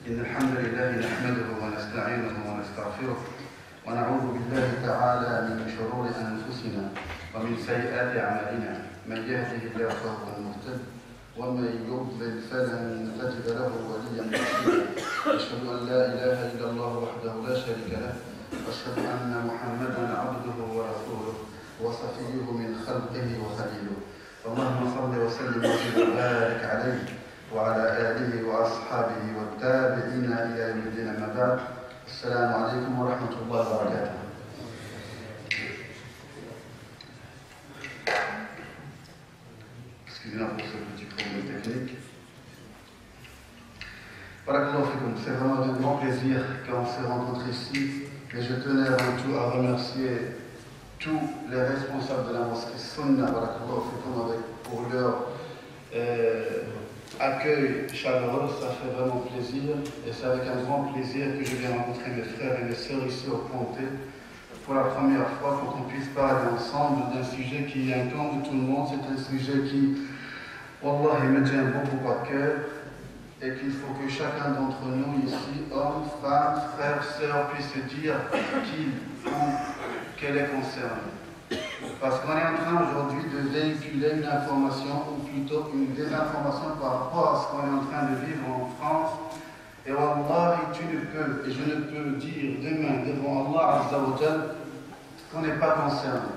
إن الحمد لله نحمده ونستعينه ونستغفره ونعوذ بالله تعالى من شرور أنفسنا ومن سيئات أعمالنا. من يهده الله فهو المهتد ومن يضلل فلن تجد له وليا مرشدا. أشهد أن لا إله إلا الله وحده لا شريك له وأشهد أن محمدا عبده ورسوله وصفيه من خلقه وخليله. اللهم صل وسلم وبارك عليه وعلى آله وأصحابه والتابعين إلى يوم الدين. أما بعد، السلام عليكم ورحمة الله وبركاته. Excusez-moi pour ce petit problème technique. C'est vraiment un grand plaisir qu'on se rencontre ici et je tenais avant tout à remercier tous les responsables de la mosquée Sunna pour leur accueil chaleureux. Ça fait vraiment plaisir et c'est avec un grand plaisir que je viens rencontrer mes frères et mes sœurs ici au Ponté pour la première fois pour qu'on puisse parler ensemble d'un sujet qui incombe tout le monde. C'est un sujet qui, Wallah, me tient beaucoup à cœur et qu'il faut que chacun d'entre nous ici, hommes, femmes, frères, sœurs, puisse se dire qui ou qu'elle est concernée. Parce qu'on est en train aujourd'hui de véhiculer une information, ou plutôt une désinformation par rapport à ce qu'on est en train de vivre en France. Et Wallah, tu ne peux, et je ne peux dire demain devant Allah Azza wa Jal qu'on n'est pas concerné.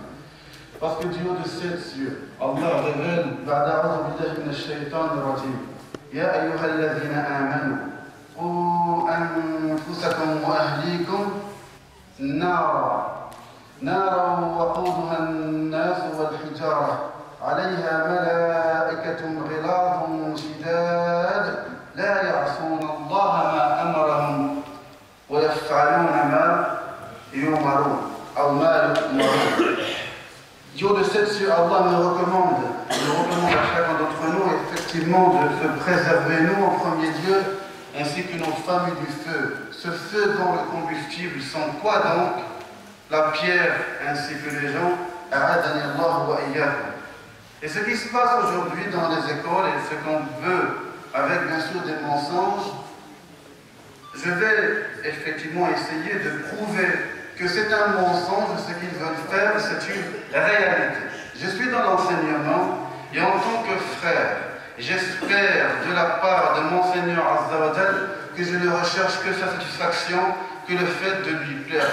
Parce que du haut de sept cieux, Allah révèle Ba'da'udhu billahi minash shaytanir rajim. Ya ayyuhalladhina amanu qu anfusakum wa ahlikum nara وقودها الناس والحجارة عليها ملائكة غلاظ شداد لا يعصون الله ما أمرهم ويفعلون ما يؤمرون أو ما يؤمرون. Dieu de sept cieux, Allah nous recommande à chacun d'entre nous effectivement de se préserver, nous en premier lieu, ainsi que nos familles du feu. Ce feu dont le combustible sont quoi donc? La pierre ainsi que les gens. Et ce qui se passe aujourd'hui dans les écoles et ce qu'on veut, avec bien sûr des mensonges, je vais effectivement essayer de prouver que c'est un mensonge, ce qu'ils veulent faire, c'est une réalité. Je suis dans l'enseignement et en tant que frère, j'espère de la part de mon Seigneur Azza wa Jal que je ne recherche que sa satisfaction, que le fait de lui plaire.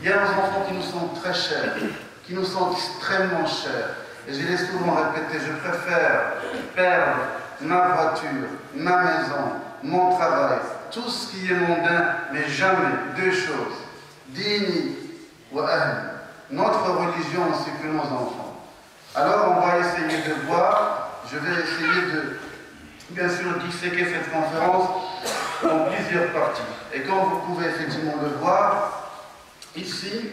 Il y a nos enfants qui nous sont très chers, qui nous sont extrêmement chers. Et je l'ai souvent répété, je préfère perdre ma voiture, ma maison, mon travail, tout ce qui est mondain, mais jamais deux choses. Dini wa ahli, notre religion ainsi que nos enfants. Alors on va essayer de voir, je vais essayer de bien sûr disséquer cette conférence en plusieurs parties. Et comme vous pouvez effectivement le voir ici,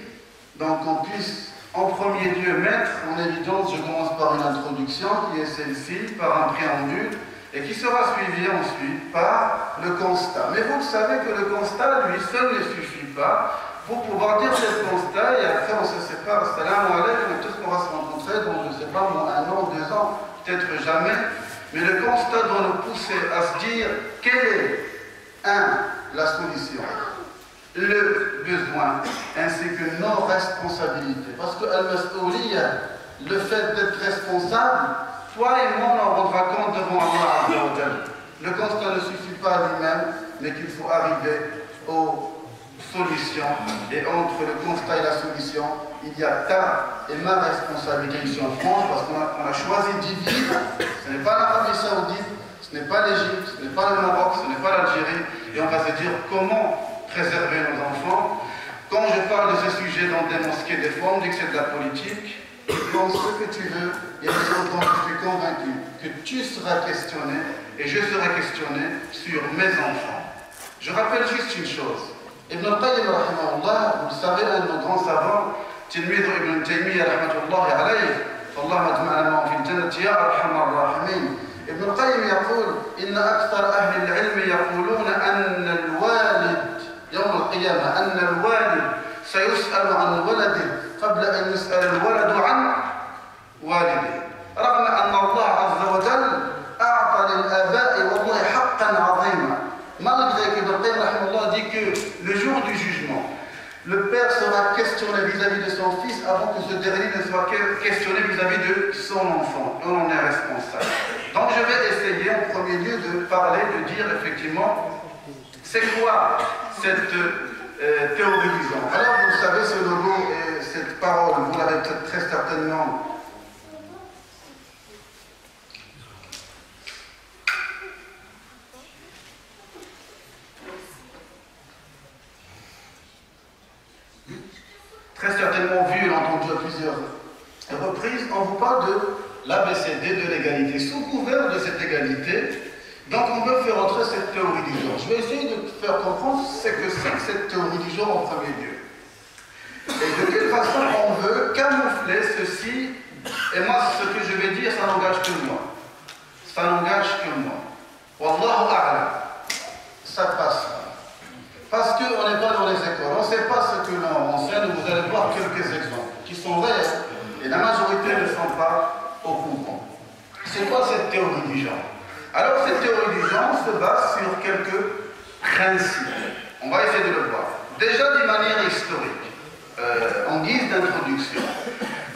donc on puisse en premier lieu mettre en évidence, je commence par une introduction qui est celle-ci, par un préambule, et qui sera suivi ensuite par le constat. Mais vous savez que le constat, lui seul, ne suffit pas pour pouvoir dire ce constat, et après on se sépare, salam alaykum, tout ce qu'on va se rencontrer dans, je ne sais pas, un an, 2 ans, peut-être jamais. Mais le constat doit nous pousser à se dire quelle est, la solution, le besoin, ainsi que nos responsabilités. Parce que le fait d'être responsable, toi et moi, on en rendra compte devant Allah. Le constat ne suffit pas à lui-même, mais qu'il faut arriver aux solutions. Et entre le constat et la solution, il y a ta et ma responsabilité ici en France, parce qu'on a choisi d'y vivre. Ce n'est pas l'Arabie Saoudite, ce n'est pas l'Égypte, ce n'est pas le Maroc, ce n'est pas l'Algérie. Et on va se dire comment préserver nos enfants. Quand je parle de ce sujet dans des mosquées, des fois on dit que c'est de la politique. Pense ce que tu veux, et autant que je suis convaincu que tu seras questionné et je serai questionné sur mes enfants. Je rappelle juste une chose. Ibn al-Qayyim, vous le savez, un de nos grands savants, تلميذ ابن تيمية رحمة الله عليه، فالله اجمعنا معه في الجنة يا أرحم الراحمين. ابن القيم يقول إن أكثر أهل العلم يقولون أن الوالد يوم القيامة أن الوالد سيسأل عن ولده قبل أن يسأل الولد عن والده، رغم أن الله عز وجل أعطى للآباء Qayyim rahimahullah dit que le jour du jugement, le père sera questionné vis-à-vis de son fils avant que ce dernier ne soit questionné vis-à-vis de son enfant. Et on en est responsable. Donc je vais essayer en premier lieu de parler, de dire effectivement, c'est quoi cette théorie du genre. Alors vous savez, ce logo et cette parole, vous l'avez très certainement vu et entendu à plusieurs reprises. On vous parle de l'ABCD de l'égalité. Sous couvert de cette égalité, donc on veut faire entrer cette théorie du genre. Je vais essayer de faire comprendre ce que c'est que cette théorie du genre en premier lieu. Et de quelle façon on veut camoufler ceci. Et moi, ce que je vais dire, ça n'engage que moi. Ça n'engage que moi. Wallahu a'lam. Ça passe. Parce qu'on n'est pas dans les écoles, on ne sait pas ce que l'on enseigne, vous allez voir quelques exemples qui sont réels et la majorité ne sont pas au courant. C'est quoi cette théorie du genre? Alors cette théorie du genre se base sur quelques principes. On va essayer de le voir. Déjà d'une manière historique, en guise d'introduction.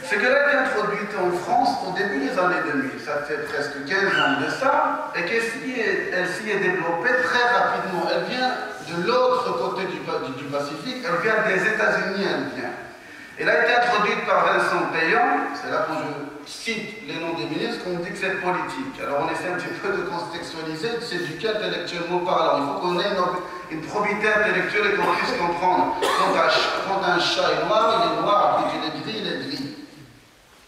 C'est qu'elle a été introduite en France au début des années 2000, ça fait presque 15 ans de ça, et qu'elle s'y est développée très rapidement. Elle vient de l'autre côté du Pacifique, elle vient des États-Unis indiens. Elle a été introduite par Vincent Payan, c'est là quand je cite les noms des ministres qu'on dit que c'est politique. Alors on essaie un petit peu de contextualiser, de s'éduquer intellectuellement parlant. Il faut qu'on ait une probité intellectuelle et qu'on puisse comprendre. Quand un chat est noir, il est noir, puis il est gris, il est gris.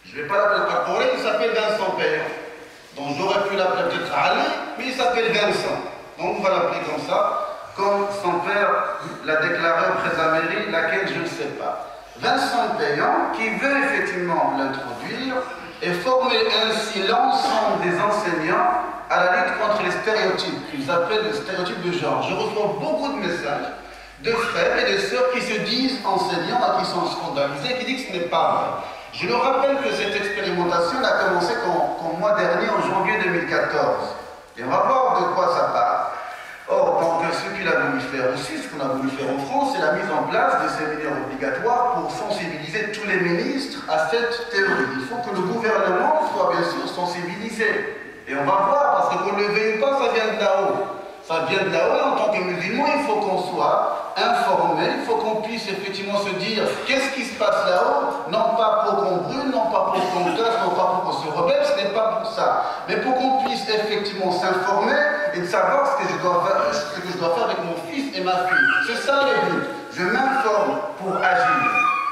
Je ne vais pas l'appeler par pour il s'appelle Vincent Payan. Donc j'aurais pu l'appeler peut-être Ali, mais il s'appelle Vincent. Donc on va l'appeler comme ça, comme son père l'a déclaré auprès de la mairie, laquelle je ne sais pas. Vincent Payan, qui veut effectivement l'introduire et former ainsi l'ensemble des enseignants à la lutte contre les stéréotypes, qu'ils appellent les stéréotypes de genre. Je reçois beaucoup de messages de frères et de sœurs qui se disent enseignants, à qui sont scandalisés, qui disent que ce n'est pas vrai. Je leur rappelle que cette expérimentation a commencé qu'au mois dernier, en janvier 2014. Et on va voir de quoi ça parle. Or, donc, ce qu'il a voulu faire aussi, ce qu'on a voulu faire en France, c'est la mise en place de séminaires obligatoires pour sensibiliser tous les ministres à cette théorie. Il faut que le gouvernement soit bien sûr sensibilisé. Et on va voir, parce que vous ne le veuillez pas, ça vient de là-haut. Ça vient de là-haut, et en tant que musulman, il faut qu'on soit informé, il faut qu'on puisse effectivement se dire qu'est-ce qui se passe là-haut, non pas pour qu'on brûle, non pas pour qu'on casse, non pas pour qu'on se rebelle, ce n'est pas pour ça, mais pour qu'on puisse effectivement s'informer et de savoir ce que je dois faire avec mon fils et ma fille. C'est ça le but. Je m'informe pour agir.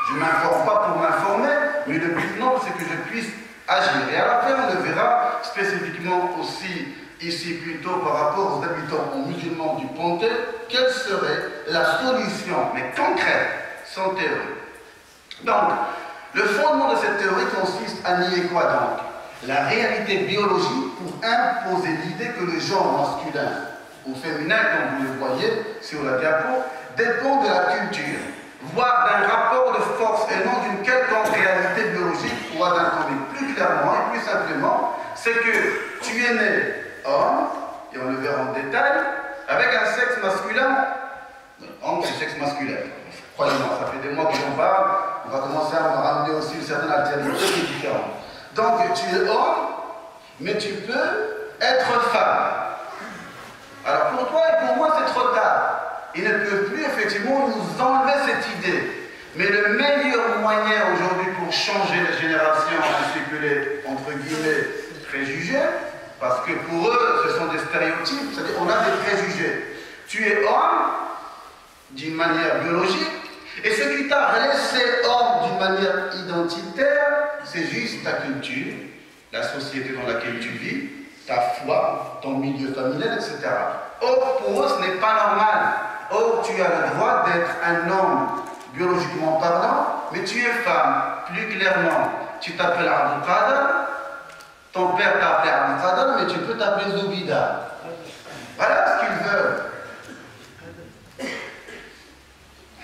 Je ne m'informe pas pour m'informer, mais le but noble, c'est que je puisse agir. Et à la fin, on le verra spécifiquement aussi ici plutôt par rapport aux habitants musulmans du Pontet, quelle serait la solution, mais concrète, sans théorie. Donc, le fondement de cette théorie consiste à nier quoi donc? La réalité biologique pour imposer l'idée que le genre masculin ou féminin, comme vous le voyez sur la diapo, dépend de la culture, voire d'un rapport de force et non d'une quelconque réalité biologique ou d'un conduit. Plus clairement et plus simplement, c'est que tu es né homme, et on le verra en détail, avec un sexe masculin. Homme, c'est sexe masculin. Croyez-moi, ça fait des mois que j'en parle, on va commencer à me ramener aussi une certaine alternité qui est différente. Donc, tu es homme, mais tu peux être femme. Alors, pour toi et pour moi, c'est trop tard. Ils ne peuvent plus, effectivement, nous enlever cette idée. Mais le meilleur moyen aujourd'hui pour changer les générations, ainsi que les, entre guillemets, préjugés, parce que pour eux, ce sont des stéréotypes, c'est-à-dire on a des préjugés. Tu es homme d'une manière biologique, et ce qui t'a laissé homme d'une manière identitaire, c'est juste ta culture, la société dans laquelle tu vis, ta foi, ton milieu familial, etc. Or, pour eux, ce n'est pas normal. Or, tu as le droit d'être un homme, biologiquement parlant, mais tu es femme. Plus clairement, tu t'appelles Abdul Qadir, ton père t'a appelé Abdul Qadir, mais tu peux t'appeler Zoubida. Voilà ce qu'ils veulent.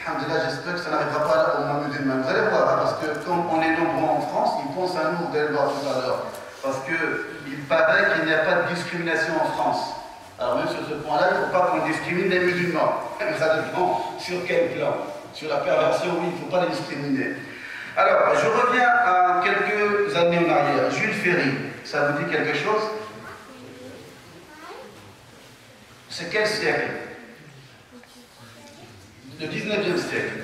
Alhamdulillah, j'espère que ça n'arrivera pas au monde musulman. Vous allez voir, parce que comme on est nombreux en France, ils pensent à nous, vous allez voir tout à l'heure. Parce qu'il paraît qu'il n'y a pas de discrimination en France. Alors même sur ce point-là, il ne faut pas qu'on discrimine les musulmans. Ça dépend sur quel plan. Sur la perversion, oui, il ne faut pas les discriminer. Alors, je reviens à quelques années en arrière. Jules Ferry, ça vous dit quelque chose? C'est quel siècle? Le 19e siècle.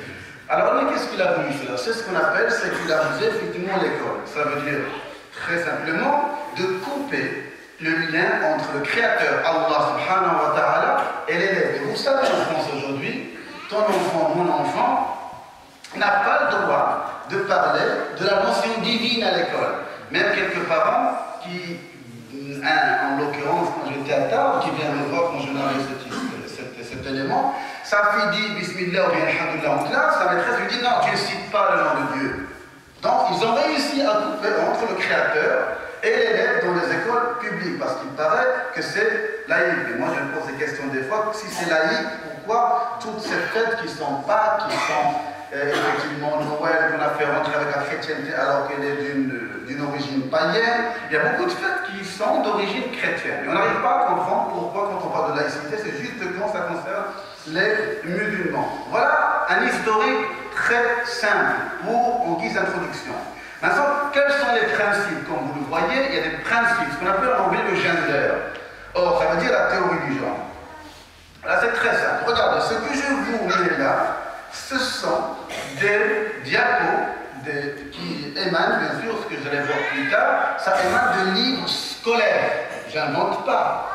Alors là, qu'est-ce qu'il a voulu faire? C'est ce qu'on appelle séculariser effectivement l'école. Ça veut dire, très simplement, de couper le lien entre le Créateur, Allah subhanahu wa ta'ala, et l'élève. Et vous savez, en France aujourd'hui, ton enfant, mon enfant, n'a pas le droit de parler de la notion divine à l'école. Même quelques parents qui, en l'occurrence, quand j'étais à Tarbes, qui vient me voir quand je narrais cet élément, sa fille dit Bismillah ou bien Alhamdulillah en classe, sa maîtresse lui dit non, tu ne cites pas le nom de Dieu. Donc ils ont réussi à couper entre le Créateur et l'élève dans les écoles publiques, parce qu'il paraît que c'est laïque. Et moi je me pose des questions des fois, si c'est laïque, pourquoi toutes ces fêtes qui sont Pâques, qui sont effectivement Noël, qu'on a fait rentrer avec la chrétienté alors qu'elle est d'une origine païenne, il y a beaucoup de fêtes qui sont d'origine chrétienne. Et on n'arrive pas à comprendre pourquoi quand on parle de laïcité, c'est juste quand ça concerne les musulmans. Voilà un historique très simple pour en guise d'introduction. Maintenant, quels sont les principes? Comme vous le voyez, il y a des principes, ce qu'on appelle en anglais le gender. Or, ça veut dire la théorie du genre. Là, c'est très simple. Regardez, ce que je vous mets là, ce sont des diapos qui émanent, bien sûr, ce que je vais voir plus tard, ça émane de livres scolaires. J'invente pas.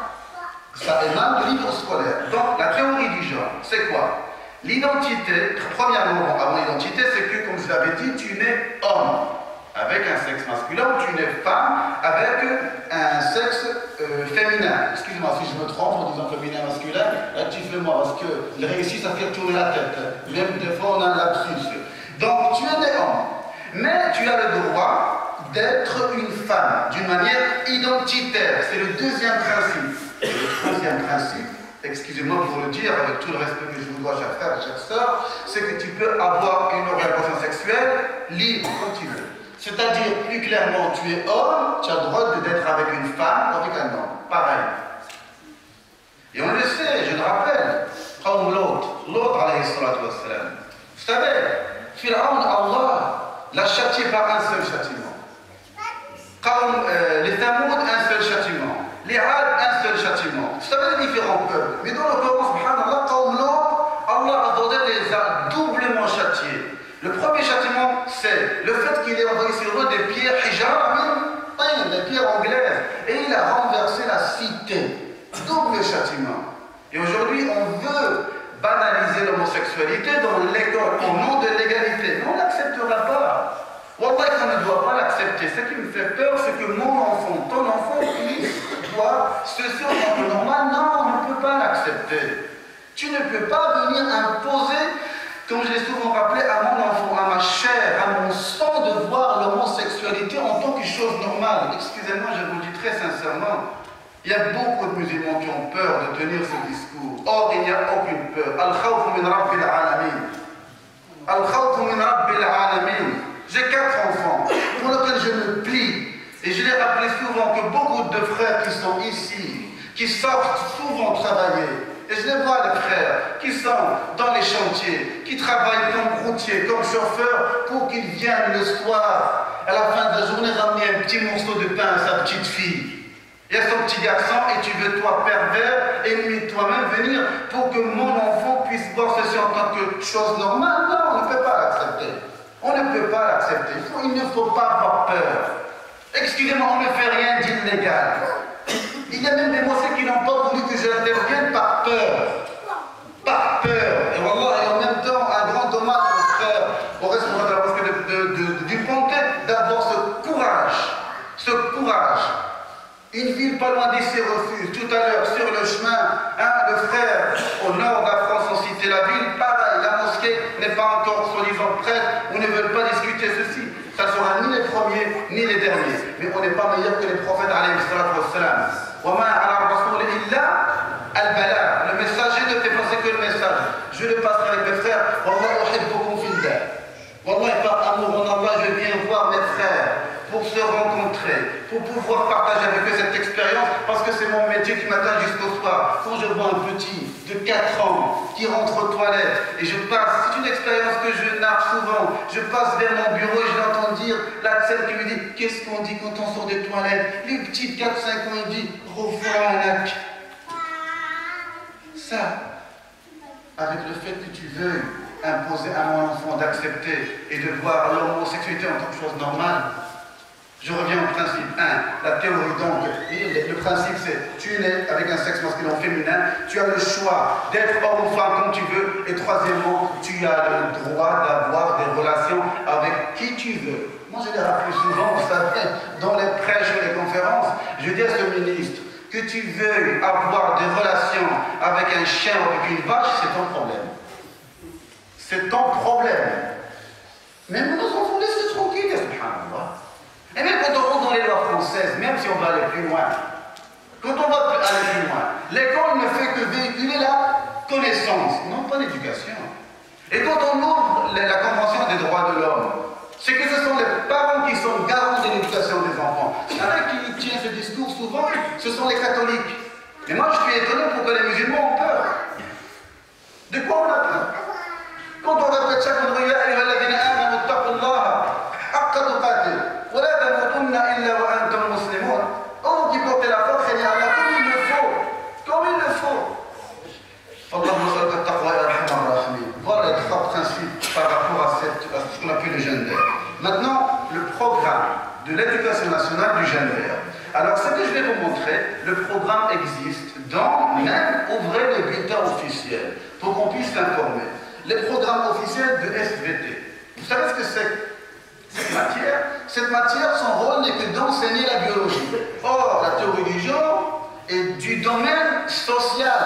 Ça émane de livres scolaires. Donc, la théorie du genre, c'est quoi? L'identité, premièrement, avant l'identité, c'est que, comme je l'avais dit, tu nais homme avec un sexe masculin, ou tu nais femme avec un sexe féminin. Excuse-moi si je me trompe en disant féminin, masculin, rectifie-moi, parce qu'ils réussissent à faire tourner la tête. Même des fois, on a un lapsus. Donc, tu es né homme, mais tu as le droit d'être une femme d'une manière identitaire. C'est le deuxième principe. Et le troisième principe, excusez-moi pour le dire avec tout le respect que je vous dois, chaque frère et chaque sœur, c'est que tu peux avoir une orientation sexuelle libre quand tu veux. C'est-à-dire, plus clairement, tu es homme, tu as le droit d'être avec une femme ou avec un homme. Pareil. Et on le sait, je le rappelle. L'autre, alayhi salatu wassalam. Vous savez, Pharaon, Allah l'a châtié par un seul châtiment. Les Thamoud, un seul châtiment. Les Had, un seul châtiment. Vous savez les différents peuples. Mais dans le Coran, subhanallah, Allah les a doublement châtiés. Le premier châtiment, c'est le fait qu'il ait envoyé sur eux des pierres hijab, des pierres anglaises, et il a renversé la cité. Double châtiment. Et aujourd'hui, on veut banaliser l'homosexualité dans l'école au nom de l'égalité. Mais on n'acceptera pas. Wallah, on ne doit pas l'accepter. Ce qui me fait peur, c'est que mon enfant, ton enfant, doit se sentir normal. Non, on ne peut pas l'accepter. Tu ne peux pas venir imposer, comme je l'ai souvent rappelé, à mon enfant, à ma chair, à mon sang, de voir l'homosexualité en tant que chose normale. Excusez-moi, je vous le dis très sincèrement, il y a beaucoup de musulmans qui ont peur de tenir ce discours. Or, il n'y a aucune peur. Al-khawfu min rabbil alamin. Al-khawfu min rabbil alamin. J'ai 4 enfants pour lesquels je me plie. Et je l'ai rappelé souvent que beaucoup de frères qui sont ici, qui sortent souvent travailler, et je les vois les frères qui sont dans les chantiers, qui travaillent comme routiers, comme chauffeurs, pour qu'ils viennent le soir, à la fin de la journée, ramener un petit morceau de pain à sa petite fille. Il y a son petit garçon et tu veux, toi, pervers, ennemi de toi-même, venir pour que mon enfant puisse voir ceci en tant que chose normale. Non, on ne peut pas l'accepter. On ne peut pas l'accepter. Il ne faut pas avoir peur. Excusez-moi, on ne fait rien d'illégal. Il y a même des mosquées qui n'ont pas voulu que j'intervienne par peur. Par peur. Et voilà, et en même temps, un grand hommage au frère, au responsable de la mosquée du Pontet, d'avoir ce courage. Ce courage. Une ville pas loin d'ici refuse. Tout à l'heure, sur le chemin, le frère au nord de la France, on citait la ville, pareil, la mosquée n'est pas encore soi-disant prête, on ne veut pas discuter ceci. Ça ne sera ni les premiers, ni les derniers. Mais on n'est pas meilleur que les prophètes, alayhi salatu wassalam. Wa ma ala rasoul illa al-bala. Le messager ne fait passer que le message. Je le passerai avec mes frères. Wallah uhibbukum fillah. Wallah, par amour en Allah, je viens voir mes frères pour se rencontrer, pour pouvoir partager avec eux cette expérience, parce que c'est mon métier du matin jusqu'au soir. Quand je vois un petit de 4 ans qui rentre aux toilettes et je passe, c'est une expérience que je narre souvent, je passe vers mon bureau et je l'entends dire, la scène qui me dit, qu'est-ce qu'on dit quand on sort des toilettes? Les petits de 4-5 ans, il dit, Rofanak. Ça, avec le fait que tu veuilles imposer à mon enfant d'accepter et de voir l'homosexualité en tant que chose normale, je reviens au principe 1, la théorie donc, le principe c'est, tu es né avec un sexe masculin ou féminin, tu as le choix d'être homme ou femme comme tu veux, et troisièmement, tu as le droit d'avoir des relations avec qui tu veux. Moi je les rappelle souvent, vous savez, dans les prêches et les conférences, je dis à ce ministre, que tu veuilles avoir des relations avec un chien ou avec une vache, c'est ton problème. C'est ton problème. Mais nous nous enfants laissés tranquilles, subhanallah. Et même quand on rentre dans les lois françaises, même si on va aller plus loin, quand on va aller plus loin, l'école ne fait que véhiculer la connaissance, non pas l'éducation. Et quand on ouvre la Convention des droits de l'homme, c'est que ce sont les parents qui sont garants de l'éducation des enfants. Il y en a qui tiennent ce discours souvent, ce sont les catholiques. Et moi je suis étonné pourquoi les musulmans ont peur. De quoi on a peur? Quand on répète chaque jour, oh, qui portez la foi, craignez Allah comme il le faut. Comme il le faut. Voilà les trois principes par rapport à ce qu'on appelle le gender. Maintenant, le programme de l'éducation nationale du gender. Alors, ce que je vais vous montrer, le programme existe dans, même, ouvrez le bulletin officiel pour qu'on puisse s'informer. Les programmes officiels de SVT. Vous savez ce que c'est? Cette matière, son rôle n'est que d'enseigner la biologie. Or, la théorie du genre est du domaine social.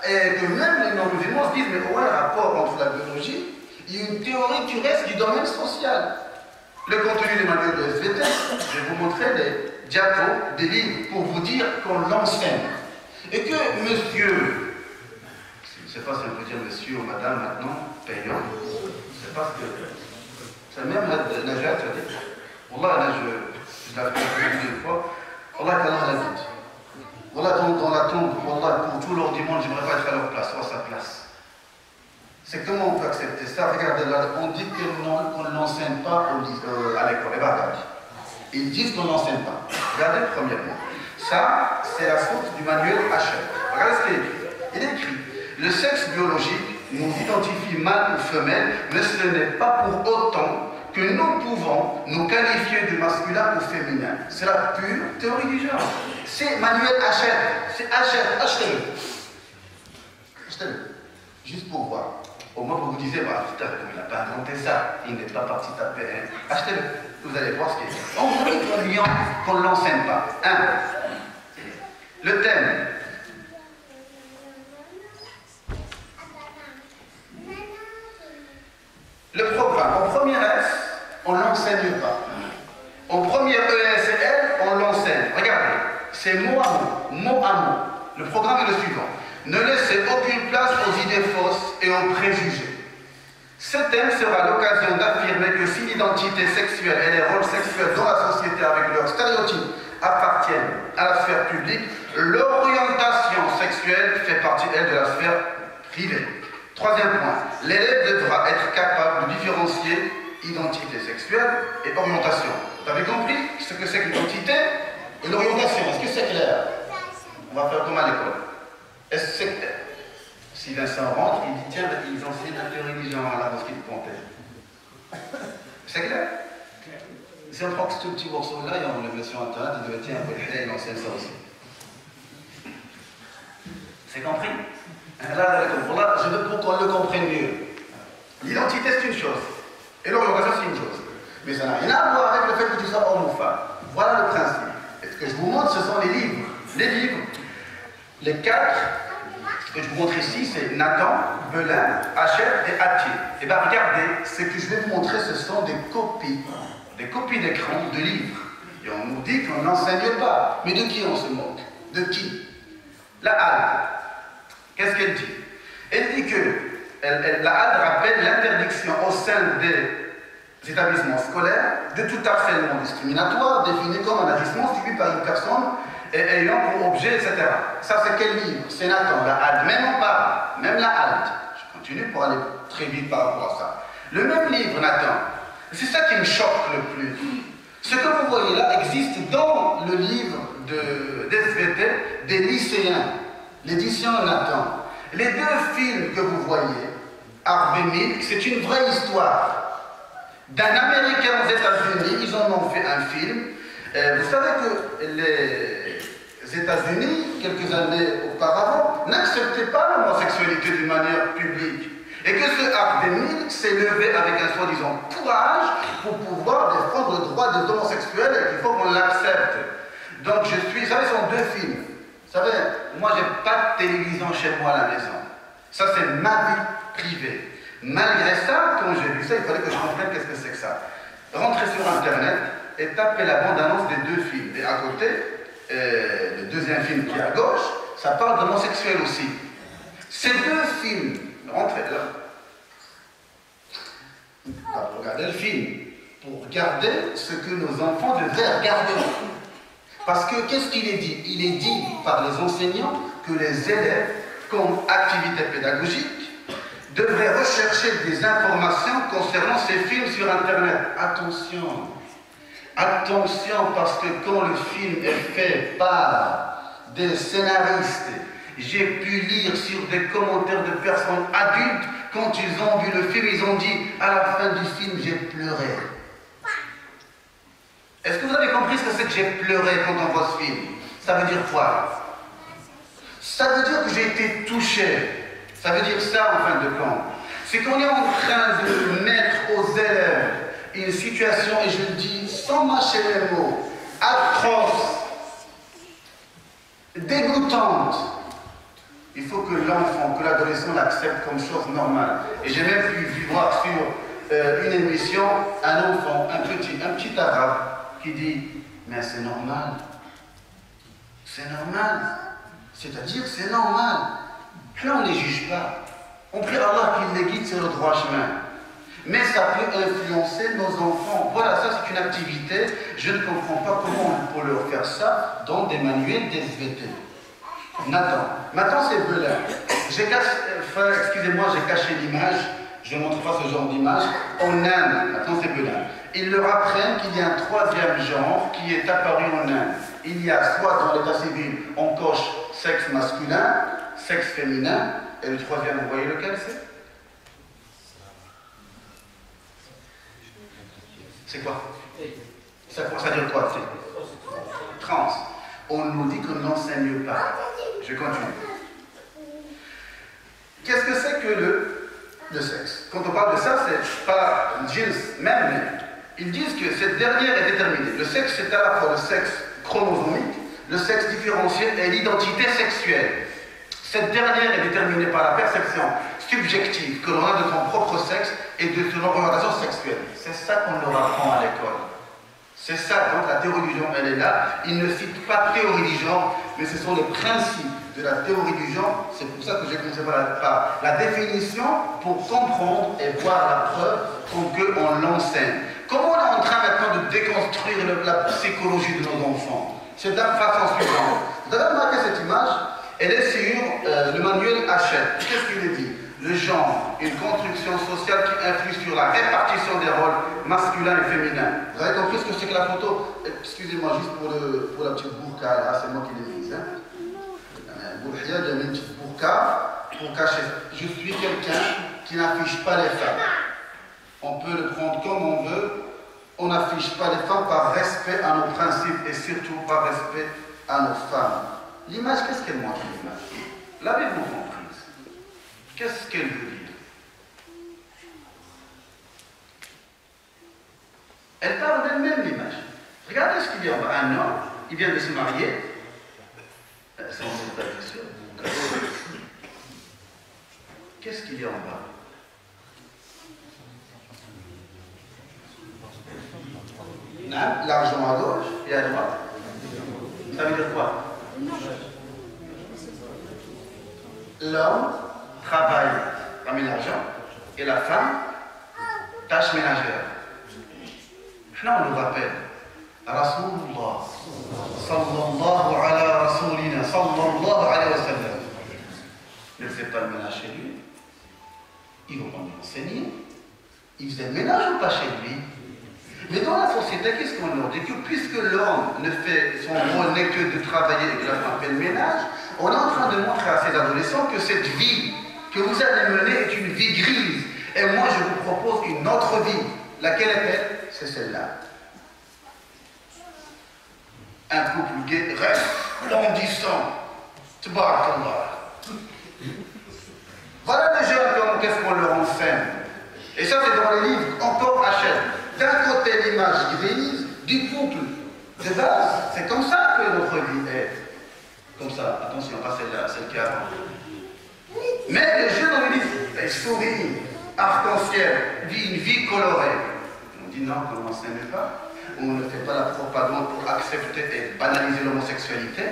Et que même les non-musulmans se disent, mais où est le rapport entre la biologie? Il y a une théorie qui reste du domaine social. Le contenu des manuels de SVT, je vais vous montrer des diapos, des livres, pour vous dire qu'on l'enseigne. Et que monsieur, je ne sais pas si on peut dire monsieur ou madame maintenant, payant, c'est parce que c'est même la Najat, tu as dit. Wallah, je l'avais dit une fois, Wallah, qu'Allah l'a dit. Wallah, dans la tombe, Wallah, pour tout leur dimanche, j'aimerais pas être à leur place, ou à sa place. C'est comment on peut accepter ça? Regardez là, on dit qu'on ne l'enseigne pas à l'école. Eh bien, regardez. Ils disent qu'on ne l'enseigne pas. Regardez premièrement. Ça, c'est la faute du manuel HF. Regardez ce qu'il est écrit. Il est écrit, le sexe biologique nous identifie mâle ou femelle, mais ce n'est pas pour autant que nous pouvons nous qualifier de masculin ou féminin. C'est la pure théorie du genre. C'est manuel HF. C'est HF. Achetez-le. Achetez-le. Juste pour voir. Au moins, vous vous disiez, bah, putain, il n'a pas inventé ça. Il n'est pas parti taper. Hein. Achetez-le. Vous allez voir ce qu'il y a. On dit qu'on ne l'enseigne pas. 1. Le thème. Le programme. En première S, on ne l'enseigne pas. En première ESL, on l'enseigne. Regardez. C'est mot à mot. Mot à mot. Le programme est le suivant. Ne laissez aucune place aux idées fausses et aux préjugés. Ce thème sera l'occasion d'affirmer que si l'identité sexuelle et les rôles sexuels dans la société avec leurs stéréotypes appartiennent à la sphère publique, l'orientation sexuelle fait partie, elle, de la sphère privée. Troisième point, l'élève devra être capable de différencier identité sexuelle et orientation. Vous avez compris ce que c'est que l'identité et l'orientation? Est-ce que c'est clair? On va faire comme à l'école. Est-ce que c'est clair? Si Vincent rentre, il dit tiens, ils enseignent la théorie du genre là dans ce qu'il comptait. C'est clair? Si on prend ce petit morceau-là et on le met sur internet, il doit tiens, il enseigne ça aussi. C'est compris? Là, je veux pour qu'on le comprenne mieux. L'identité c'est une chose, et l'orientation c'est une chose. Mais ça n'a rien à voir avec le fait que tu sois homme ou femme. Voilà le principe. Et ce que je vous montre, ce sont les livres. Les livres. Les 4 que je vous montre ici, c'est Nathan, Belin, Hachette et Attier. Et bien regardez, ce que je vais vous montrer, ce sont des copies d'écran de livres. Et on nous dit qu'on n'enseigne pas. Mais de qui on se moque? De qui? La HALD. Qu'est-ce qu'elle dit? Elle dit que la HALD rappelle l'interdiction au sein des établissements scolaires de tout harcèlement discriminatoire défini comme un agissement subi par une personne et ayant pour objet, etc. Ça, c'est quel livre? C'est Nathan, la halte. Même on parle, même la halte. Je continue pour aller très vite par rapport à ça. Le même livre, Nathan, c'est ça qui me choque le plus. Ce que vous voyez là existe dans le livre d'SVT des lycéens, l'édition Nathan. Les deux films que vous voyez, Harvey Milk, c'est une vraie histoire d'un Américain aux États-Unis. Ils en ont fait un film. Vous savez que les États-Unis, quelques années auparavant, n'acceptaient pas l'homosexualité d'une manière publique. Et que ce Harvey Milk s'est levé avec un soi-disant courage pour pouvoir défendre le droit des homosexuels et qu'il faut qu'on l'accepte. Donc vous savez, ce sont deux films. Vous savez, moi, j'ai pas de télévision chez moi à la maison. Ça, c'est ma vie privée. Malgré ça, quand j'ai vu ça, il fallait que je comprenne qu'est-ce que c'est que ça. Rentrez sur Internet et tapez la bande-annonce des deux films. Et à côté, le deuxième film qui est à gauche, ça parle d'homosexuels aussi. Ces deux films, rentrez là, pour regarder le film, pour regarder ce que nos enfants devraient regarder. Parce que qu'est-ce qu'il est dit? Il est dit par les enseignants que les élèves, comme activité pédagogique, devraient rechercher des informations concernant ces films sur Internet. Attention, attention, parce que quand le film est fait par des scénaristes, j'ai pu lire sur des commentaires de personnes adultes, quand ils ont vu le film, ils ont dit, à la fin du film, j'ai pleuré. Est-ce que vous avez compris ce que c'est que j'ai pleuré quand on voit ce film? Ça veut dire quoi? Ça veut dire que j'ai été touché. Ça veut dire ça en fin de compte. C'est qu'on est en train de mettre aux élèves une situation, et je le dis sans mâcher les mots, atroce, dégoûtante. Il faut que l'enfant, que l'adolescent l'accepte comme chose normale. Et j'ai même pu voir sur une émission un enfant, un petit arabe, qui dit « Mais c'est normal. C'est normal. C'est-à-dire c'est normal. » Là, on ne les juge pas. On prie Allah qu'il les guide sur le droit chemin. Mais ça peut influencer nos enfants. Voilà, ça c'est une activité. Je ne comprends pas comment on peut leur faire ça dans des manuels d'SVT. Nathan. Maintenant, c'est Belin. Excusez-moi, j'ai caché l'image. Je ne montre pas ce genre d'image. En Inde, maintenant c'est Belin. Ils leur apprennent qu'il y a un troisième genre qui est apparu en Inde. Il y a soit dans l'état civil, on coche sexe masculin, sexe féminin, et le troisième, vous voyez lequel c'est? C'est quoi? Ça veut dire quoi? Trans. On nous dit qu'on n'enseigne pas. Je continue. Qu'est-ce que c'est que le sexe? Quand on parle de ça, c'est pas jeans, même. Ils disent que cette dernière est déterminée. Le sexe, c'est à la fois le sexe chromosomique, le sexe différentiel et l'identité sexuelle. Cette dernière est déterminée par la perception subjective que l'on a de son propre sexe et de son orientation sexuelle. C'est ça qu'on leur apprend à l'école. C'est ça, donc la théorie du genre, elle est là. Ils ne citent pas théorie du genre, mais ce sont les principes de la théorie du genre. C'est pour ça que j'ai commencé par la définition pour comprendre et voir la preuve pour qu'on l'enseigne. Comment on est en train maintenant de déconstruire la psychologie de nos enfants? C'est de la façon suivante. Vous avez remarqué cette image? Elle est sur le manuel Hachette. Qu'est-ce qu'il est dit? Le genre, une construction sociale qui influe sur la répartition des rôles masculins et féminins. Vous avez compris ce que c'est que la photo? Excusez-moi, juste pour la petite burqa, là, c'est moi qui l'ai mise. Il y a une petite burqa pour cacher. Je suis quelqu'un qui n'affiche pas les femmes. On peut le prendre comme on veut. On n'affiche pas les femmes par respect à nos principes et surtout par respect à nos femmes. L'image, qu'est-ce qu'elle montre, l'image? L'avez-vous comprise? Qu'est-ce qu'elle veut dire? Elle parle d'elle-même, l'image. Regardez ce qu'il y a en bas. Un homme, il vient de se marier. Qu'est-ce qu'il y a en bas? L'argent à gauche et à droite. Ça veut dire quoi? L'homme travaille, ramène l'argent, et la femme, tâche ménagère. Là, on nous rappelle, Rasulullah, sallallahu ala rasulina, sallallahu alayhi wa sallam, ne faisait pas le ménage chez lui. Il va pas nous enseigner. Il faisait le ménage ou pas chez lui? Mais dans la société, qu'est-ce qu'on leur dit? Que puisque l'homme ne fait son rôle n'est que de travailler et que la femme fait le ménage, on est en train de montrer à ces adolescents que cette vie que vous allez mener est une vie grise. Et moi, je vous propose une autre vie. Laquelle est-elle? C'est celle-là. Un couple gay resplendissant. Tabarakallah. Voilà les jeunes, qu'est-ce qu'on leur enseigne. Et ça, c'est dans les livres encore Hachette. D'un côté, l'image grise du couple de base. C'est comme ça que notre vie est. Comme ça. Attention, pas celle-là, celle qui est avant. Mais les jeunes, on dit, ils sourient, arc-en-ciel, une vie colorée. On dit non, on n'enseigne pas. On ne fait pas la propagande pour accepter et banaliser l'homosexualité.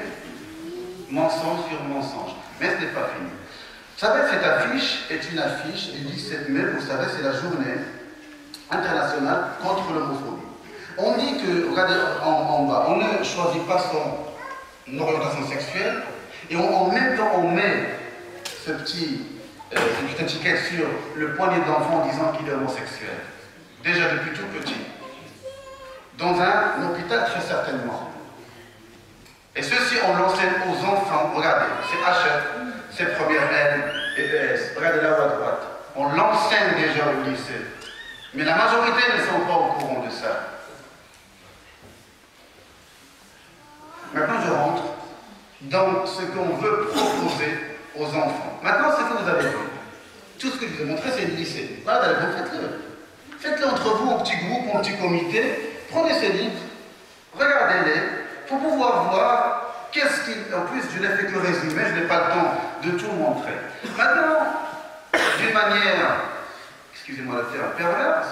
Mensonge sur mensonge. Mais ce n'est pas fini. Vous savez, cette affiche est une affiche du 17 mai, vous savez, c'est la journée internationale contre l'homophobie. On dit que, regardez en bas, on ne choisit pas son orientation sexuelle, et en même temps on met cette petite étiquette sur le poignet d'enfant en disant qu'il est homosexuel. Déjà depuis tout petit. Dans un hôpital très certainement. Et ceci on l'enseigne aux enfants, regardez, c'est HF. C'est première L et ES. Regardez là-haut à droite. On l'enseigne déjà au lycée. Mais la majorité ne sont pas au courant de ça. Maintenant, je rentre dans ce qu'on veut proposer aux enfants. Maintenant, ce que vous avez vu. Tout ce que je vous ai montré, c'est le lycée. Voilà, vous faites-le. Faites-le entre vous, en petit groupe, en petit comité. Prenez ces livres, regardez-les, pour pouvoir voir. Qu'est-ce qui, en plus, je n'ai fait que résumer, je n'ai pas le temps de tout montrer. Maintenant, d'une manière, excusez-moi le terme, perverse,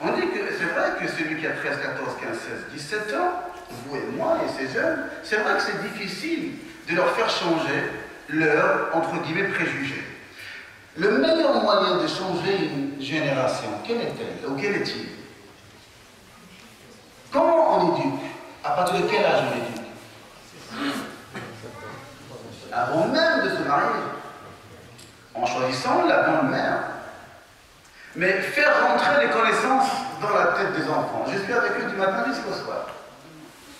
on dit que c'est vrai que celui qui a 13, 14, 15, 16, 17 ans, vous et moi et ces jeunes, c'est vrai que c'est difficile de leur faire changer leur, entre guillemets, préjugés. Le meilleur moyen de changer une génération, quel est-elle ou quel est-il? Comment on éduque? À partir de quel âge on éduque? Avant même de se marier, en choisissant la bonne mère. Mais faire rentrer les connaissances dans la tête des enfants. Je suis avec eux du matin jusqu'au soir.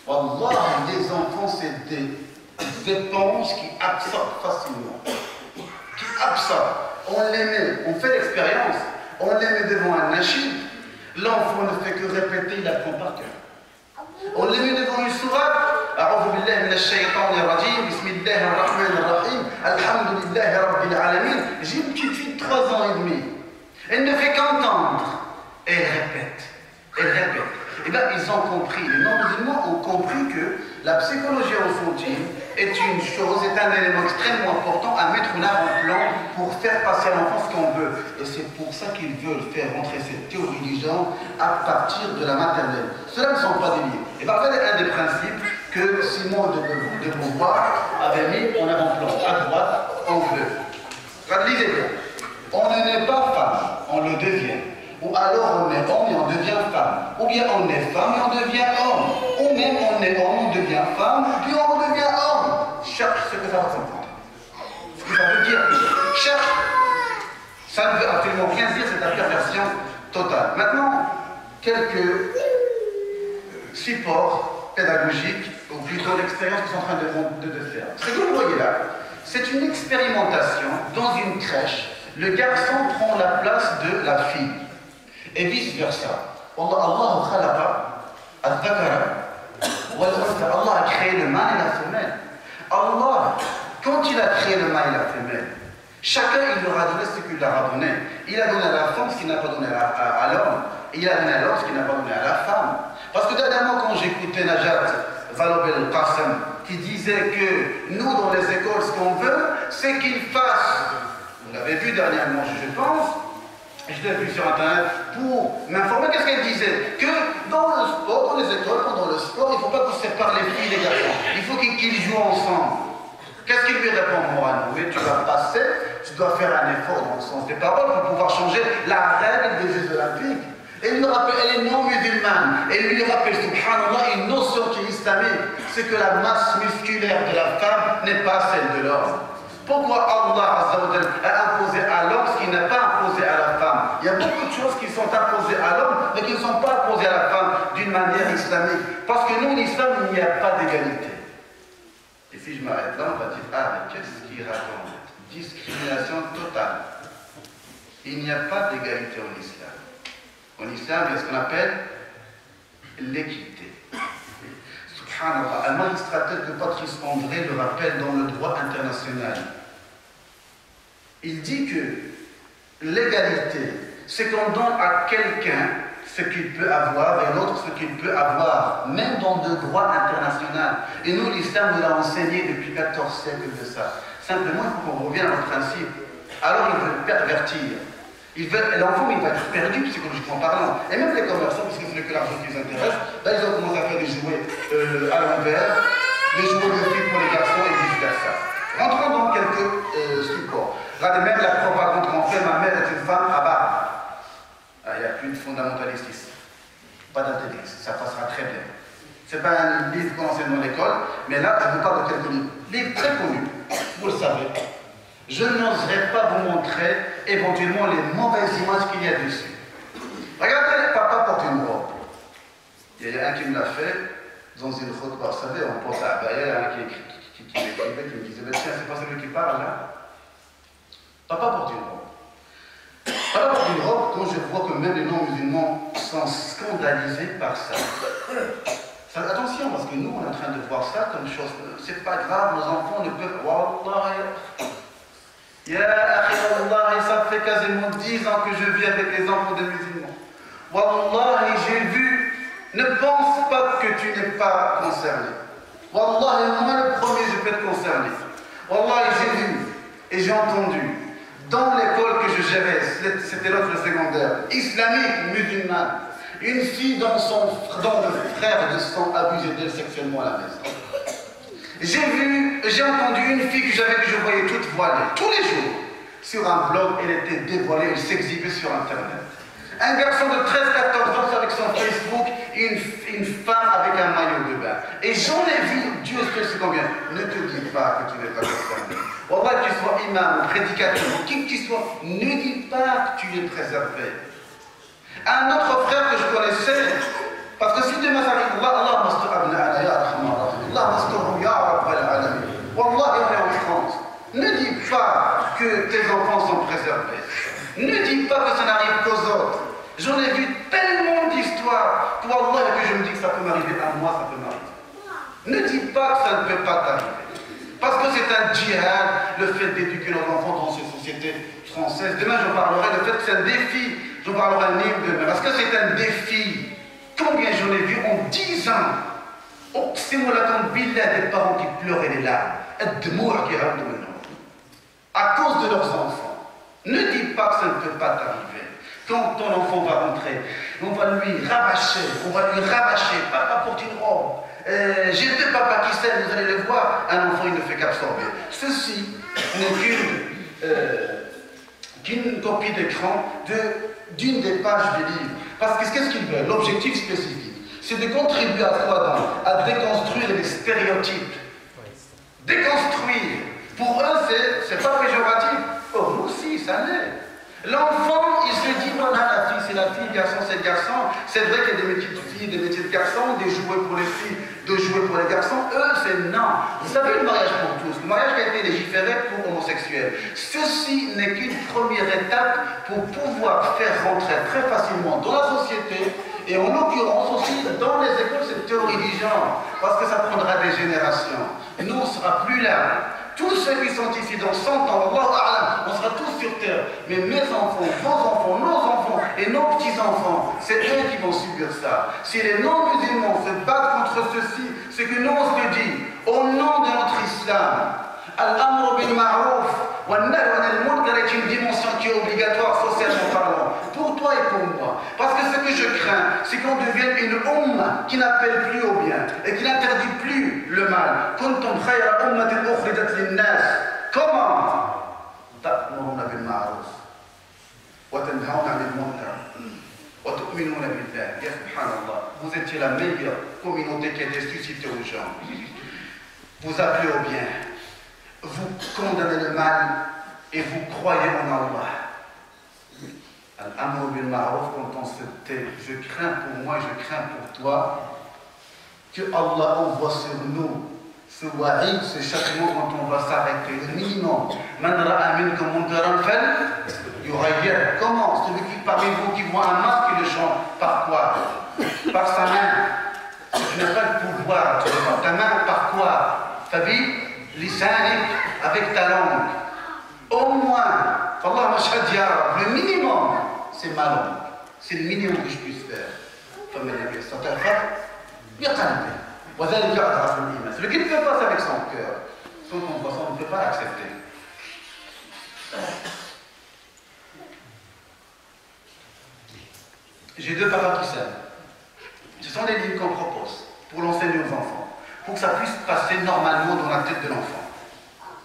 Wallah, les enfants, c'est des éponges qui absorbent facilement. Qui absorbent. On les met, on fait l'expérience, on les met devant un nachid. L'enfant ne fait que répéter, il apprend par cœur. On les met devant une sourate. أعوذ بالله من الشيطان الرجيم بسم الله الرحمن الرحيم الحمد لله رب العالمين. J'ai une petite fille de 3 ans et demi. Elle ne fait qu'entendre. Elle répète. Elle répète. Et bien, ils ont compris, les non-musulmans ont compris que la psychologie enfantine est une chose, est un élément extrêmement important à mettre en avant-plan pour faire passer à l'enfant ce qu'on veut. Et c'est pour ça qu'ils veulent faire rentrer cette théorie du genre à partir de la maternelle. Cela ne sont pas des livres. Et bien, c'est un des principes que Simon de Beauvoir avait mis en avant-plan, à droite, en bleu. Lisez bien. On ne naît pas femme, on le devient. Ou alors on est homme et on devient femme. Ou bien on est femme et on devient homme. Ou même on est homme, on devient femme, puis on devient homme. Cherche ce que ça va comprendre. Ce que ça veut dire. Cherche. Ça ne veut absolument rien dire, c'est la perversion totale. Maintenant, quelques supports pédagogiques, ou plutôt l'expérience qu'ils sont en train de faire. Ce que vous voyez là, c'est une expérimentation dans une crèche. Le garçon prend la place de la fille. Et vice-versa. Allah a créé le mâle et la femelle. Allah, quand il a créé le mâle et la femelle, chacun il leur a donné ce qu'il leur a donné. Il a donné à la femme ce qu'il n'a pas donné à l'homme. Et il a donné à l'homme ce qu'il n'a pas donné à la femme. Parce que dernièrement, quand j'écoutais Najat Vallaud-Belkacem, qui disait que nous, dans les écoles, ce qu'on veut, c'est qu'ils fassent, vous l'avez vu dernièrement, je pense, je l'ai vu sur Internet pour m'informer, qu'est-ce qu'elle disait? Que dans le sport, dans les écoles, pendant le sport, il ne faut pas qu'on sépare les filles et les garçons. Il faut qu'ils jouent ensemble. Qu'est-ce qu'il lui répond, moi? Oui, tu vas passer, tu dois faire un effort dans le sens des paroles pour pouvoir changer la règle des Jeux Olympiques. Et il lui rappelle, elle est non musulmane. Et il lui rappelle, subhanallah, une notion qui est islamique, c'est que la masse musculaire de la femme n'est pas celle de l'homme. Pourquoi Allah Azza wa Jalla a imposé à l'homme ce qui n'est pas imposé à la femme? Il y a beaucoup de choses qui sont imposées à l'homme, mais qui ne sont pas imposées à la femme d'une manière islamique. Parce que nous, l'islam, il n'y a pas d'égalité. Et si je m'arrête là, on va dire, ah, mais qu'est-ce qu'il raconte? Discrimination totale. Il n'y a pas d'égalité en islam. En islam, il y a ce qu'on appelle l'équité. Subhanallah, un magistrat tel que Patrice André le rappelle dans le droit international. Il dit que l'égalité, c'est qu'on donne à quelqu'un ce qu'il peut avoir et l'autre ce qu'il peut avoir, même dans le droit international. Et nous, l'islam, nous l'a enseigné depuis 14 siècles de ça. Simplement, il faut qu'on revienne au principe. Alors, il veut pervertir. L'enfant, il va être perdu psychologiquement parlant. Et même les commerçants, puisque c'est que l'argent qui les intéresse, là, ils ont commencé à faire des jouets à l'envers, des jouets de filles pour les garçons et vice-versa. Rentrons dans quelques supports. Regardez, même la propagande qu'on fait, ma mère est une femme à barbe. Il n'y a plus de fondamentalistes ici. Pas d'intégrisme, ça passera très bien. Ce n'est pas un livre qu'on enseigne dans l'école, mais là, je vous parle de quelques livres. Livres très connus, vous le savez. Je n'oserais pas vous montrer éventuellement les mauvaises images qu'il y a dessus. Regardez, papa porte une robe. Il y a un qui me l'a fait dans une khutbah. Vous savez, on pense à Abaya qui m'écrivait, qui me disait, tiens, c'est pas celui qui parle là. Papa porte une robe. Papa porte une robe quand je vois que même les non-musulmans sont scandalisés par ça. Attention, parce que nous, on est en train de voir ça comme chose. C'est pas grave, nos enfants ne peuvent. Wallah, ya akhi, Wallah, ça fait quasiment 10 ans que je vis avec les enfants des musulmans. Wallah, j'ai vu. Ne pense pas que tu n'es pas concerné. Wallah, moi le premier, je peux être concerné. Wallah, j'ai vu et j'ai entendu dans l'école que je gérais, c'était l'autre secondaire, islamique, musulmane. Une fille dont le frère de sang abusait d'elle sexuellement à la maison. J'ai entendu une fille que je voyais toute voilée, tous les jours. Sur un blog, elle était dévoilée, elle s'exhibait sur Internet. Un garçon de 13-14 ans avec son Facebook, une femme avec un maillot de bain. Et j'en ai vu, Dieu sait combien. Ne te dis pas que tu n'es pas concerné. Wallah, que tu sois imam, prédicateur, qui que tu sois, ne dis pas que tu es préservé. Un autre frère que je connaissais, parce que si demain ça arrive, Allah mastur abna'ana ya rahman rahim, Allah mastur ya rabbal alamin. Wallah, on est en France. Ne dis pas que tes enfants sont préservés. Ne dis pas que ça n'arrive qu'aux autres. J'en ai vu tellement d'histoires que Wallah, que je me dis que ça peut m'arriver à moi, ça peut m'arriver. Ne dis pas que ça ne peut pas t'arriver. Parce que c'est un djihad, le fait d'éduquer nos enfants dans ces sociétés françaises. Demain, j'en parlerai, le fait que c'est un défi. J'en parlerai un livre demain. Parce que c'est un défi. Combien j'en ai vu en 10 ans? Oh, c'est moi là comme billah des parents qui pleuraient les larmes. À cause de leurs enfants. Ne dis pas que ça ne peut pas t'arriver. Quand ton enfant va rentrer, on va lui rabâcher, papa porte une robe. J'ai deux papas qui s'aiment, vous allez le voir, un enfant il ne fait qu'absorber. Ceci n'est qu'une copie d'écran d'une des pages du livre. Parce que qu'est-ce qu'ils veulent? L'objectif spécifique, c'est de contribuer à quoi? À déconstruire les stéréotypes. Déconstruire. Pour eux, c'est pas péjoratif. Pour nous aussi, ça l'est. L'enfant, il se dit, voilà, la fille, c'est la fille, le garçon, c'est le garçon. C'est vrai qu'il y a des métiers de filles, des métiers de garçons, des jouets pour les filles, des jouets pour les garçons. Eux, c'est non. Vous savez, le mariage pour tous, le mariage qui a été légiféré pour homosexuels. Ceci n'est qu'une première étape pour pouvoir faire rentrer très facilement dans la société, et en l'occurrence aussi dans les écoles, cette théorie du genre, parce que ça prendra des générations. Nous, on ne sera plus là. Tous ceux qui sont ici dans 100 ans, on sera tous sur terre. Mais mes enfants, vos enfants, nos enfants et nos petits-enfants, c'est eux qui vont subir ça. Si les non-musulmans se battent contre ceci, c'est que nous on se dit, au nom de notre islam, Al-Amr bil Ma'ruf wa Nahy anil Munkar est une dimension qui est obligatoire socialement parlant, pour toi et pour moi. Parce que ce que je crains, c'est qu'on devienne une umma qui n'appelle plus au bien et qui n'interdit plus le mal. Kuntum khayra ummatin ukhrijat lin-nas. Comment? Ta'muruna bil ma'ruf wa tanhauna 'anil munkar wa tu'minuna yu'minuna billah. Ya subhanallah, vous étiez la meilleure communauté qui a été suscitée aux gens. Vous appelez au bien, vous condamnez le mal et vous croyez en Allah. Al-amr bil ma'ruf, quand on se tait, je crains pour moi, je crains pour toi que Allah envoie sur nous ce wa'id, ce châtiment quand on va s'arrêter. Le minimum. Man ra'a minkum munkaran falyughayyir. Comment? Celui qui parmi vous qui voit un mal qui le change, par quoi? Par sa main. Tu n'as pas le pouvoir, tu vois. Ta main par quoi? Fabi, lisanik, avec ta langue. Au moins, Allah mashhad ya Rab, le minimum, c'est ma langue. C'est le minimum que je puisse faire. Celui qui ne fait pas ça avec son cœur, son compassion, on ne peut pas l'accepter. J'ai deux papas qui s'aiment. Ce sont des lignes qu'on propose pour l'enseigner aux enfants, pour que ça puisse passer normalement dans la tête de l'enfant.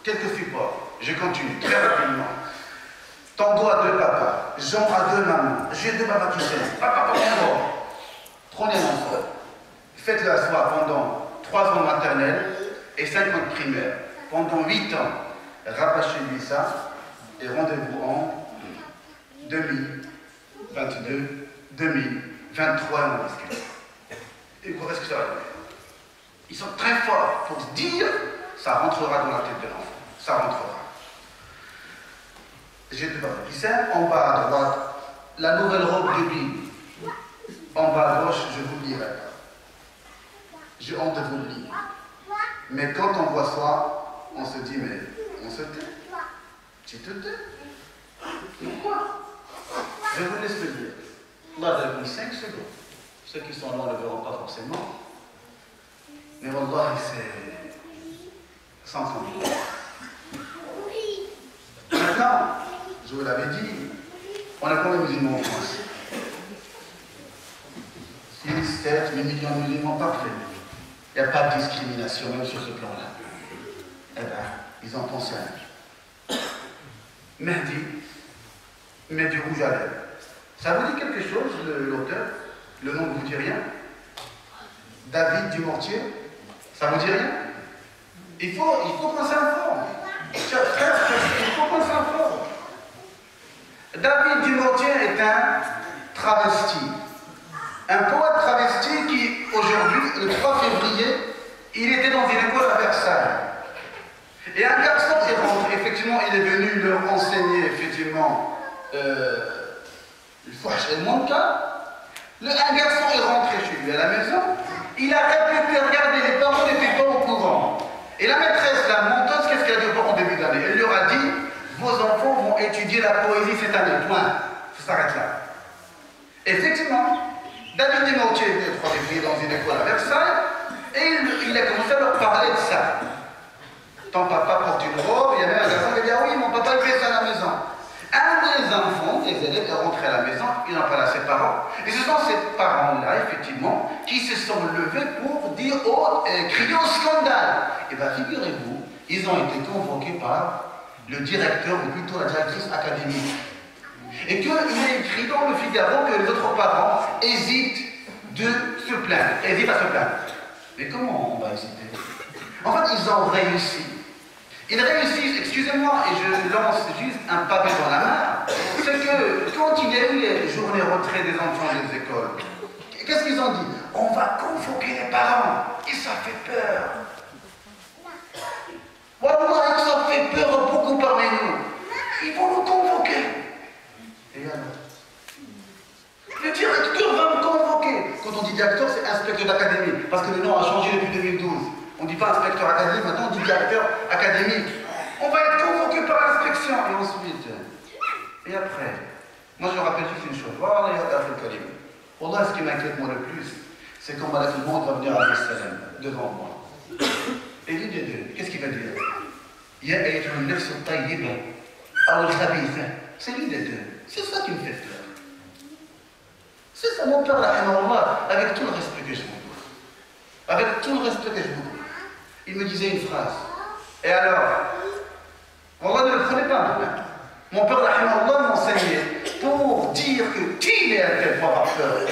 Quelques supports. Je continue très rapidement. Tango a deux papas, Jean a deux mamans. J'ai deux papas qui s'aiment. Papa, prenez l'enfant. Faites-le asseoir pendant 3 ans maternelle et 5 ans de primaire. Pendant 8 ans, rabâchez-lui ça et rendez-vous en 2022, 2023 on discute. Et vous verrez ce que ça va donner. Ils sont très forts pour se dire, ça rentrera dans la tête de l'enfant. Ça rentrera. J'ai deux papas qui s'aiment. En bas à droite, la nouvelle robe de Bible. En bas à gauche, je vous le dirai. J'ai honte de vous le lire. Mais quand on voit ça, on se dit, mais on se tait. Tu te tais. Pourquoi? Je vous laisse le dire. Allah a donné 5 secondes. Ceux qui sont là ne le verront pas forcément. Mais Wallah, c'est sans compte. Maintenant, je vous l'avais dit, on a combien de musulmans en France? 6, 7, 8 millions de musulmans parfaits. Il n'y a pas de discrimination, même sur ce plan-là. Eh bien, ils en pensent à un. Mehdi rouge à lèvres. Ça vous dit quelque chose, l'auteur? Le nom ne vous dit rien? David Dumortier? Ça vous dit rien? Il faut qu'on s'informe. Il faut qu'on s'informe. David Dumortier est un travesti. Un poète travesti qui, aujourd'hui, le 3 février, il était dans une école à Versailles. Et un garçon est rentré, effectivement, il est venu leur enseigner, effectivement, le fouach et le manka. Un garçon est rentré chez lui à la maison, il a répété, regardez, les parents n'étaient pas au courant. Et la maîtresse, la menteuse, qu'est-ce qu'elle a dû voir en début d'année? Elle leur a dit, vos enfants vont étudier la poésie cette année, point. Ça s'arrête là. Effectivement, David Dumortier était 3 février dans une école à Versailles, et il a commencé à leur parler de ça. Ton papa porte une robe, il y a même un garçon qui a dit, ah oui, mon papa il fait ça à la maison. Un des enfants, des élèves, est rentré à la maison, il en parle à ses parents. Et ce sont ces parents-là, effectivement, qui se sont levés pour dire, crier au scandale. Et bien, figurez-vous, ils ont été convoqués par le directeur, ou plutôt la directrice académique. Et qu'il est écrit dans le Figaro que les autres parents hésitent de se plaindre, hésitent à se plaindre. Mais comment on va hésiter? En fait, ils ont réussi. Ils réussissent, excusez-moi, et je lance juste un pavé dans la main, c'est que quand il y a eu les journées retrait des enfants des écoles, qu'est-ce qu'ils ont dit? On va convoquer les parents, et ça fait peur. Wallah, ça fait peur beaucoup parmi nous. Ils vont nous convoquer. Et alors? Le directeur va me convoquer. Quand on dit directeur, c'est inspecteur d'académie, parce que le nom a changé depuis 2012. On ne dit pas inspecteur académique, maintenant on dit directeur académique. On va être convoqué par l'inspection. Et ensuite, et après, moi je rappelle juste une chose. Voilà, ce qui m'inquiète moi le plus, c'est quand Malak al-Maut va venir à Salam devant moi. Et l'une des deux, qu'est-ce qu'il va dire? Ya ayyatuha an-nafs at-tayyiba aw al-khabitha. C'est l'une des deux. C'est ça qui me fait peur. C'est ça mon père, rahimahullah, avec tout le respect que je vous dois. Avec tout le respect que je vous dois. Il me disait une phrase. Et alors, Allah ne le prenait pas maintenant. Mon père, rahimahullah, m'enseignait pour dire que qui est un tel pour avoir peur.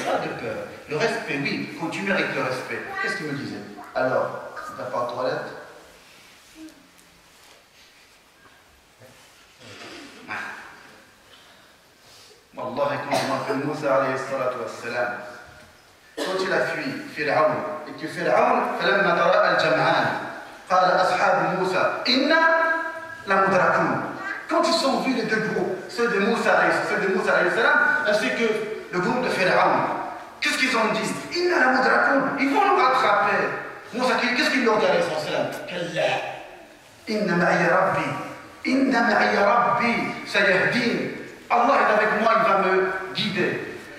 fait oui, quand tu mérites le respect. Qu'est-ce qu'il me disait? Alors, tu n'as pas de toilette? Wallah, quand je m'appelle Moussa alayhi salatu wassalam, quand il a fui Fir'aun, et que Fir'aun, فلما تراءى الجمعان قال أصحاب موسى إنا لمدركون. Quand ils sont vus les deux groupes, ceux de Moussa alayhi salam, ainsi que le groupe de Fir'aun, qu'est-ce qu'ils ont dit? Inna lamadrakoun, ils vont nous rattraper. Moussa, qu'est-ce qu'ils leur ont dit alayhi salam? Kalla, inna ma'iya rabbi sayahdin. Allah est avec moi, il va me guider.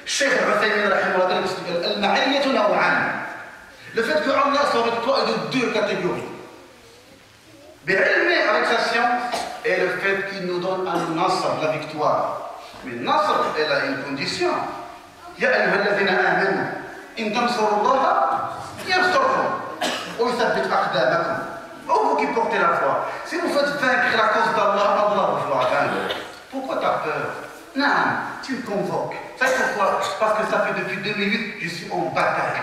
Cheikh al-Uthaymin rahimahullah dit al-ma'iyyatu naw'an. Le fait que Allah soit avec toi est de deux catégories. Bi'ilmi, avec sa science, et le fait qu'il nous donne un nasr, la victoire. Mais nasr, elle a une condition. Ya ayyuhalladhina amanu, in tansurullaha yansurkum wa yuthabbit aqdamakum. Oh, vous qui portez la foi, si vous faites vaincre la cause d'Allah, Allah vous fera vaincre. Pourquoi tu as peur? Non, tu me convoques. C'est pourquoi? Parce que ça fait depuis 2008 je suis en bataille.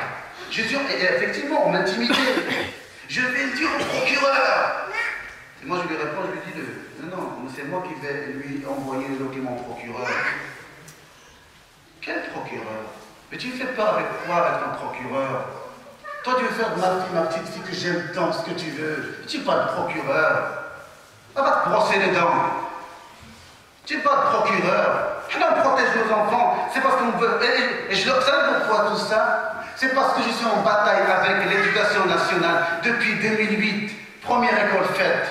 Je suis effectivement, on m'a intimidé. Je vais le dire au procureur. Et moi je lui réponds, je lui dis non, c'est moi qui vais lui envoyer le document au procureur. Quel procureur? Mais tu ne fais pas avec quoi avec un procureur? Toi tu veux faire de ma petite fille que j'aime tant ce que tu veux. Tu n'es pas de procureur. On va te brosser les dents. Tu n'es pas de procureur. On protège nos enfants. C'est parce qu'on veut. Et je leur sais pourquoi tout ça. C'est parce que je suis en bataille avec l'éducation nationale depuis 2008. Première école faite.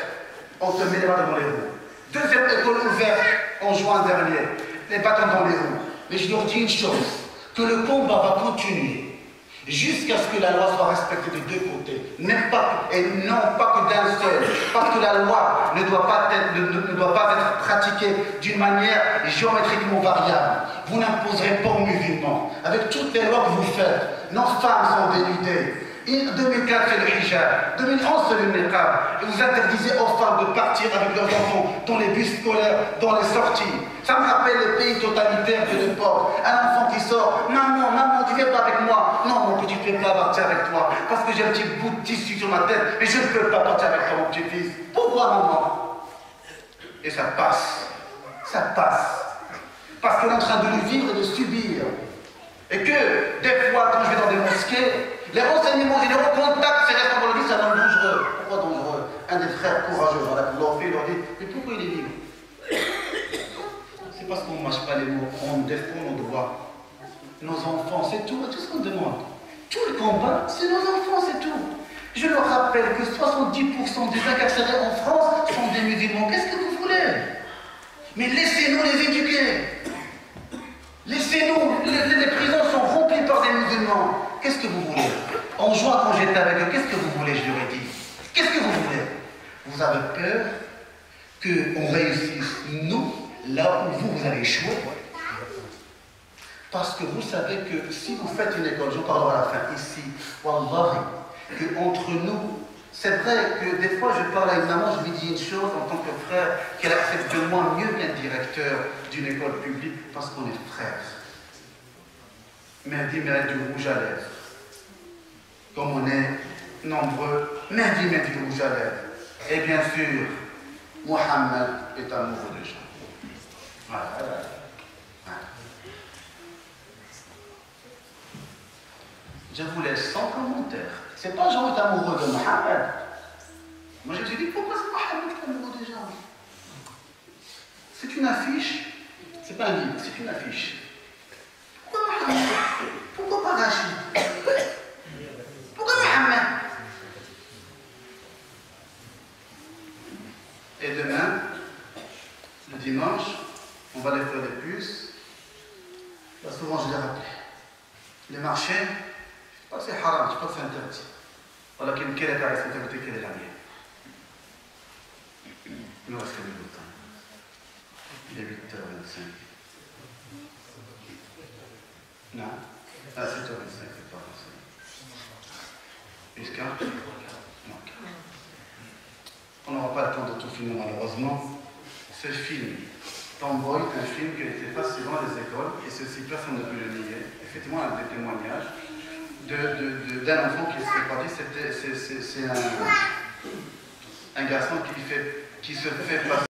On te met les bâtons dans les roues. Deuxième école ouverte en juin dernier. Les bâtons dans les roues. Mais je leur dis une chose. Que le combat va continuer. Jusqu'à ce que la loi soit respectée des deux côtés. Et non pas que d'un seul. Parce que la loi ne doit pas être pratiquée d'une manière géométriquement variable. Vous n'imposerez pas aux musulmans. Avec toutes les lois que vous faites, nos femmes sont dénudées. 2004 c'est le hijab, 2011 c'est le niqab. Et vous interdisez aux femmes de partir avec leurs enfants dans les bus scolaires, dans les sorties. Ça me rappelle les pays totalitaires de l'époque. Un enfant qui sort, maman, tu viens pas avec moi. Non, mon petit, tu ne peux pas partir avec toi. Parce que j'ai un petit bout de tissu sur ma tête, mais je ne peux pas partir avec toi, mon petit-fils. Pourquoi, maman? Et ça passe. Ça passe. Parce qu'on est en train de le vivre et de subir. Et que, des fois, quand je vais dans des mosquées, les renseignements généraux contactent ces responsables, c'est un homme dangereux. Pourquoi dangereux? Un des frères courageux, il leur dit, mais pourquoi il est libre? C'est parce qu'on ne mâche pas les mots, on défend nos droits. Nos enfants, c'est tout ce qu'on demande. Tout le combat, c'est nos enfants, c'est tout. Je leur rappelle que 70% des incarcérés en France sont des musulmans. Qu'est-ce que vous voulez? Mais laissez-nous les éduquer. Laissez-nous, les prisons sont remplies par des musulmans. Qu'est-ce que vous voulez? En juin, quand j'étais avec eux, qu'est-ce que vous voulez? Je leur ai dit. Qu'est-ce que vous voulez? Vous avez peur qu'on réussisse, nous, là où vous avez échoué? Parce que vous savez que si vous faites une école, j'en parlerai à la fin ici, wallahi, que entre nous, c'est vrai que des fois je parle à une maman, je lui dis une chose en tant que frère, qu'elle accepte de moi mieux qu'un directeur d'une école publique, parce qu'on est frères. Mehdi mérite du rouge à lèvres. Comme on est nombreux, Mehdi mérite du rouge à lèvres. Et bien sûr, Mohammed est amoureux des gens. Voilà. Je vous laisse sans commentaire. C'est pas Jean est amoureux de Mohammed. Moi je me suis dit, pourquoi c'est Mohammed qui est amoureux des gens? C'est une affiche. C'est pas un livre, c'est une affiche. Pourquoi Mohammed? Pourquoi pas Rachid? Pourquoi Mohammed? Et demain, le dimanche, on va aller faire des puces. Là, souvent je les rappelle. Les marchés, je ne sais pas que c'est haram, je ne sais pas que c'est interdit. Voilà, quelle est la responsabilité, quelle est la mienne? Il nous reste combien de temps? Il est 8h25. Non? Ah, 7h25, c'est pas possible. Jusqu'à? Non. On n'aura pas le temps de tout filmer malheureusement. Ce film, Tomboy, est un film qui a été passé souvent à des écoles, et ceci, personne ne peut le nier. Effectivement, il y a des témoignages. d'un enfant qui s'est parti. C'est un garçon qui se fait passer